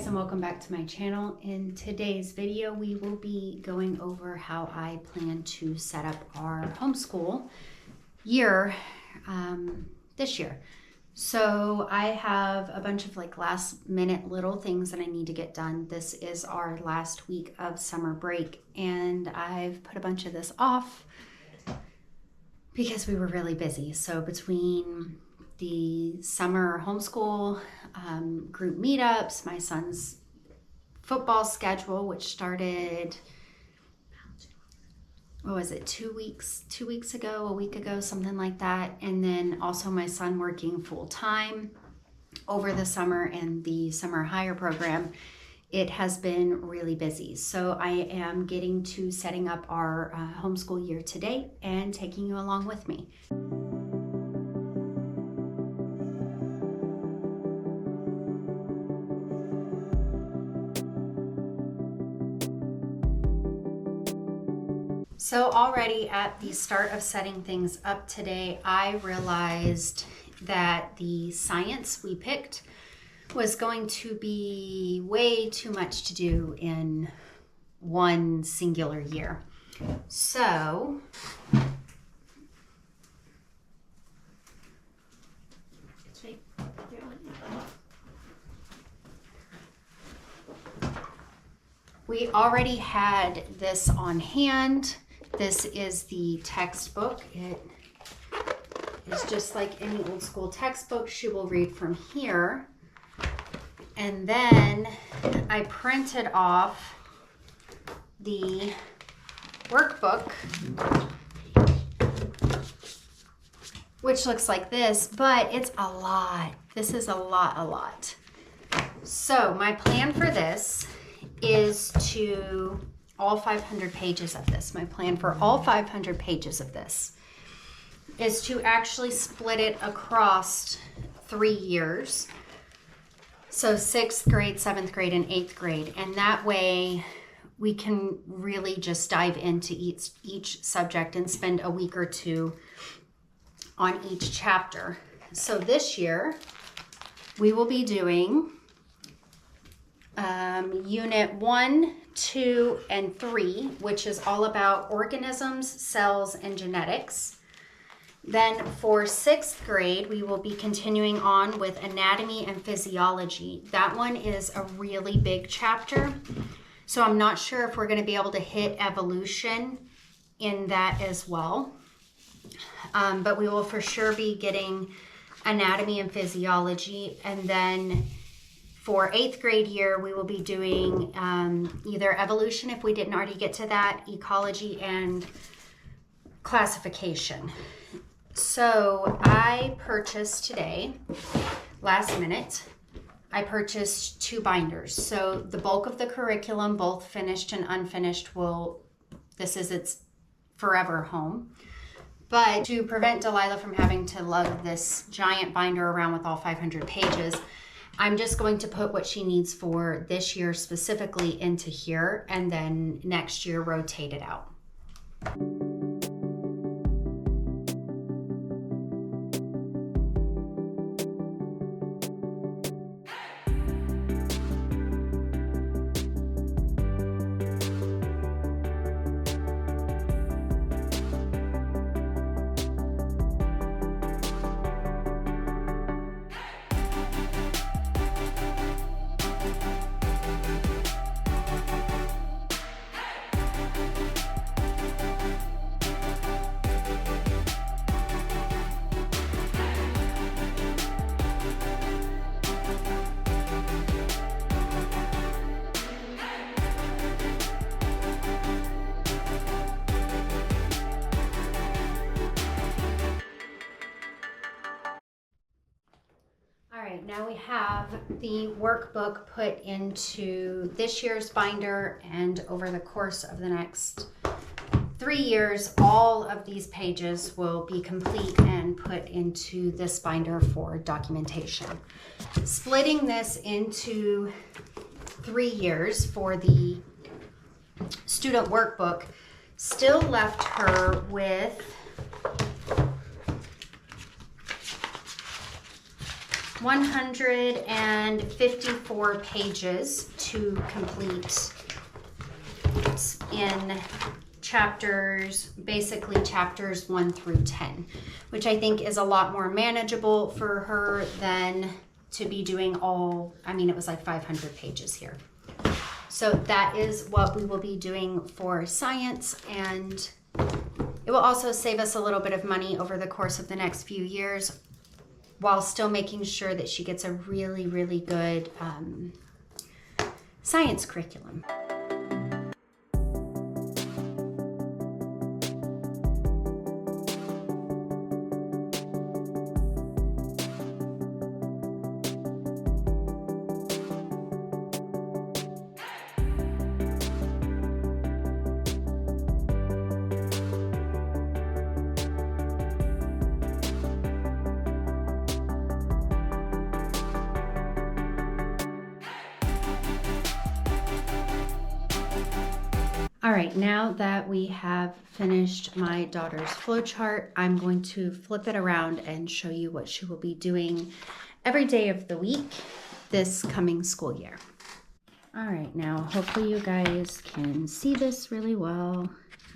guys, and welcome back to my channel. In today's video, we will be going over how I plan to set up our homeschool year this year. So I have a bunch of last minute little things that I need to get done. This is our last week of summer break, and I've put a bunch of this off because we were really busy. So between the summer homeschool group meetups, my son's football schedule, which started, what was it, 2 weeks ago, a week ago, something like that. And then also my son working full time over the summer and the summer hire program. It has been really busy. So I am getting to setting up our homeschool year today and taking you along with me. So already at the start of setting things up today, I realized that the science we picked was going to be way too much to do in one singular year. So we already had this on hand. This is the textbook. It is just like any old school textbook. She will read from here. And then I printed off the workbook, which looks like this, but it's a lot. This is a lot. So my plan for this is to all 500 pages of this. My plan for all 500 pages of this is to actually split it across 3 years. So 6th grade, 7th grade, and 8th grade. And that way we can really just dive into each subject and spend a week or two on each chapter. So this year we will be doing Unit 1, 2, and 3, which is all about organisms, cells, and genetics. Then for 6th grade, we will be continuing on with anatomy and physiology. That one is a really big chapter, so I'm not sure if we're going to be able to hit evolution in that as well. But we will for sure be getting anatomy and physiology. And then for 8th grade year, we will be doing either evolution, if we didn't already get to that, ecology, and classification. So I purchased today, last minute, I purchased 2 binders. So the bulk of the curriculum, both finished and unfinished, this is its forever home. But to prevent Delilah from having to lug this giant binder around with all 500 pages, I'm just going to put what she needs for this year specifically into here, and then next year rotate it out. Now we have the workbook put into this year's binder, and over the course of the next 3 years, all of these pages will be complete and put into this binder for documentation. Splitting this into 3 years for the student workbook still left her with 154 pages to complete in chapters, basically chapters 1 through 10, which I think is a lot more manageable for her than to be doing all, I mean, it was like 500 pages here. So that is what we will be doing for science, and it will also save us a little bit of money over the course of the next few years while still making sure that she gets a really, really good science curriculum. All right, now that we have finished my daughter's flowchart, I'm going to flip it around and show you what she will be doing every day of the week this coming school year. All right, now hopefully you guys can see this really well.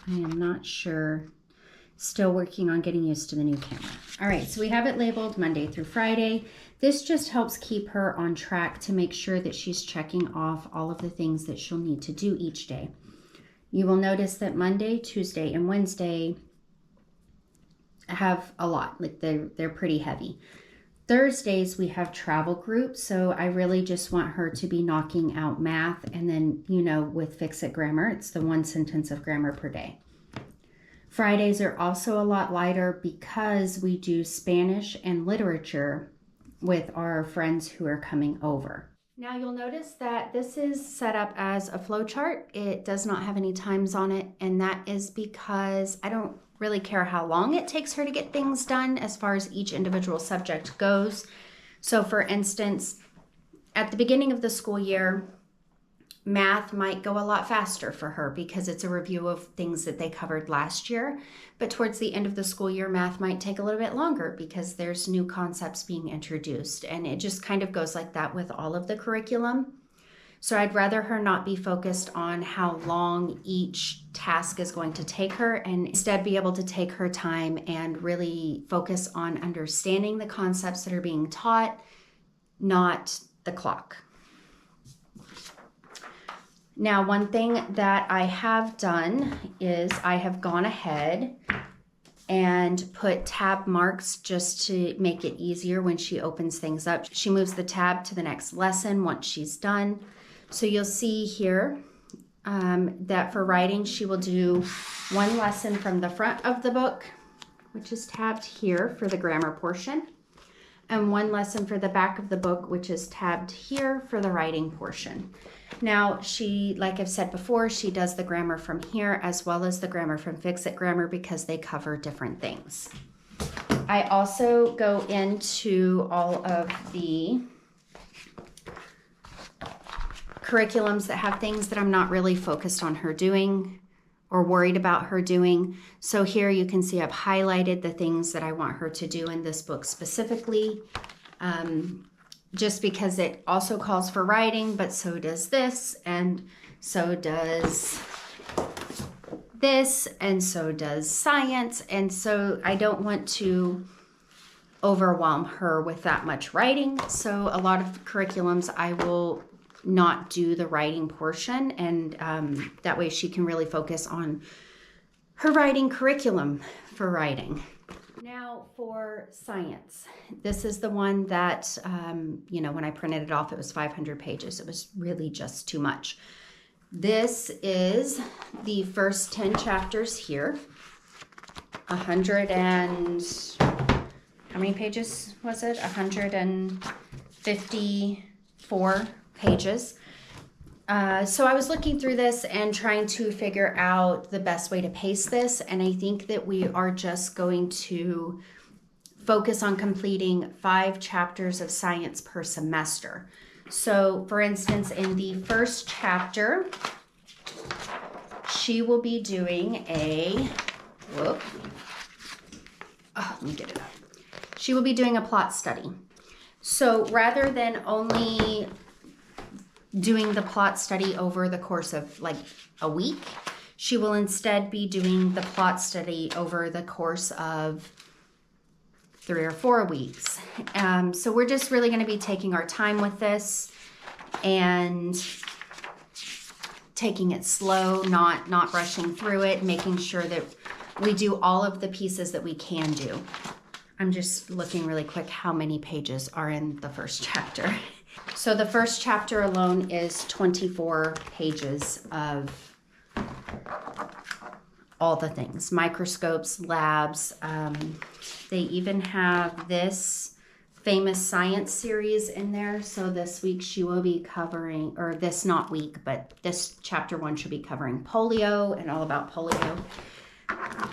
I am not sure. Still working on getting used to the new camera. All right, so we have it labeled Monday through Friday. This just helps keep her on track to make sure that she's checking off all of the things that she'll need to do each day. You will notice that Monday, Tuesday, and Wednesday have a lot, like they're pretty heavy. Thursdays, we have travel groups, so I really just want her to be knocking out math, and then, you know, with Fix It Grammar, it's the 1 sentence of grammar per day. Fridays are also a lot lighter because we do Spanish and literature with our friends who are coming over. Now you'll notice that this is set up as a flowchart. It does not have any times on it, and that is because I don't really care how long it takes her to get things done as far as each individual subject goes. So for instance, at the beginning of the school year, math might go a lot faster for her because it's a review of things that they covered last year. But towards the end of the school year, math might take a little bit longer because there's new concepts being introduced. And it just kind of goes like that with all of the curriculum. So I'd rather her not be focused on how long each task is going to take her, and instead be able to take her time and really focus on understanding the concepts that are being taught, not the clock. Now, one thing that I have done is I have gone ahead and put tab marks just to make it easier when she opens things up. She moves the tab to the next lesson once she's done. So you'll see here that for writing, she will do one lesson from the front of the book, which is tabbed here for the grammar portion, and one lesson for the back of the book, which is tabbed here for the writing portion. Now, she, like I've said before, she does the grammar from here as well as the grammar from Fix It Grammar because they cover different things. I also go into all of the curriculums that have things that I'm not really focused on her doing or worried about her doing. So here you can see I've highlighted the things that I want her to do in this book specifically. Just because it also calls for writing, but so does this, and so does this, and so does science. And so I don't want to overwhelm her with that much writing. So a lot of curriculums I will not do the writing portion, and that way she can really focus on her writing curriculum for writing. Now for science, this is the one that, you know, when I printed it off, it was 500 pages. It was really just too much. This is the first 10 chapters here. 100 and, how many pages was it? 154 pages. So I was looking through this and trying to figure out the best way to pace this, and I think that we are just going to focus on completing 5 chapters of science per semester. So for instance, in the first chapter, she will be doing let me get it up. She will be doing a plot study. So rather than only doing the plot study over the course of like a week, she will instead be doing the plot study over the course of 3 or 4 weeks. So we're just really going to be taking our time with this and taking it slow, not rushing through it, making sure that we do all of the pieces that we can do. I'm just looking really quick how many pages are in the first chapter. So the first chapter alone is 24 pages of all the things, microscopes, labs. They even have this famous science series in there. So this week she will be covering, or this not week, but this chapter 1 should be covering polio and all about polio.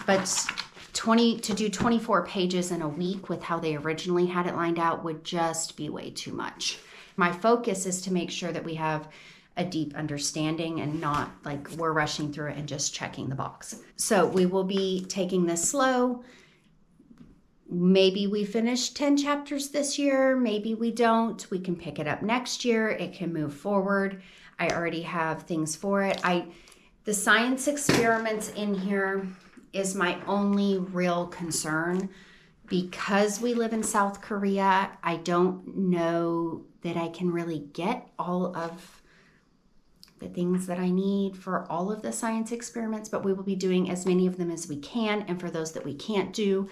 But to do 24 pages in a week with how they originally had it lined out would just be way too much. My focus is to make sure that we have a deep understanding and not like we're rushing through it and just checking the box. So we will be taking this slow. Maybe we finish 10 chapters this year, maybe we don't. We can pick it up next year. It can move forward. I already have things for it. The science experiments in here is my only real concern. Because we live in South Korea, I don't know that I can really get all of the things that I need for all of the science experiments, but we will be doing as many of them as we can. And for those that we can't do,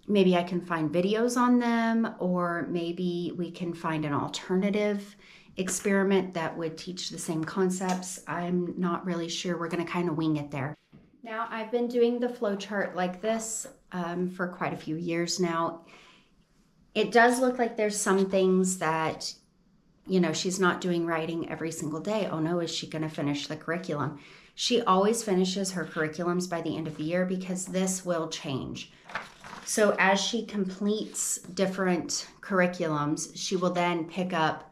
maybe I can find videos on them, or maybe we can find an alternative experiment that would teach the same concepts. I'm not really sure. We're going to kind of wing it there. Now, I've been doing the flow chart like this for quite a few years now. It does look like there's some things that, you know, she's not doing writing every single day. Oh no, is she going to finish the curriculum? She always finishes her curriculums by the end of the year because this will change. So as she completes different curriculums, she will then pick up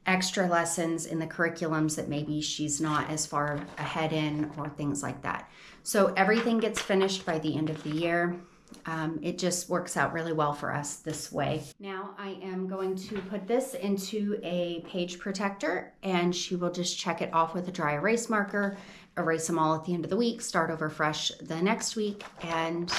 extra lessons in the curriculums that maybe she's not as far ahead in, or things like that. So everything gets finished by the end of the year. It just works out really well for us this way. Now I am going to put this into a page protector, and she will just check it off with a dry erase marker, erase them all at the end of the week, start over fresh the next week, and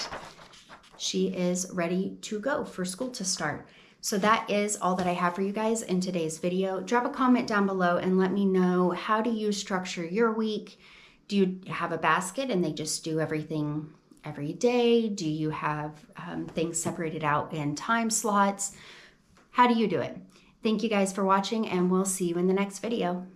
she is ready to go for school to start. So that is all that I have for you guys in today's video. Drop a comment down below and let me know, how do you structure your week? Do you have a basket and they just do everything every day? Do you have things separated out in time slots? How do you do it? Thank you guys for watching, and we'll see you in the next video.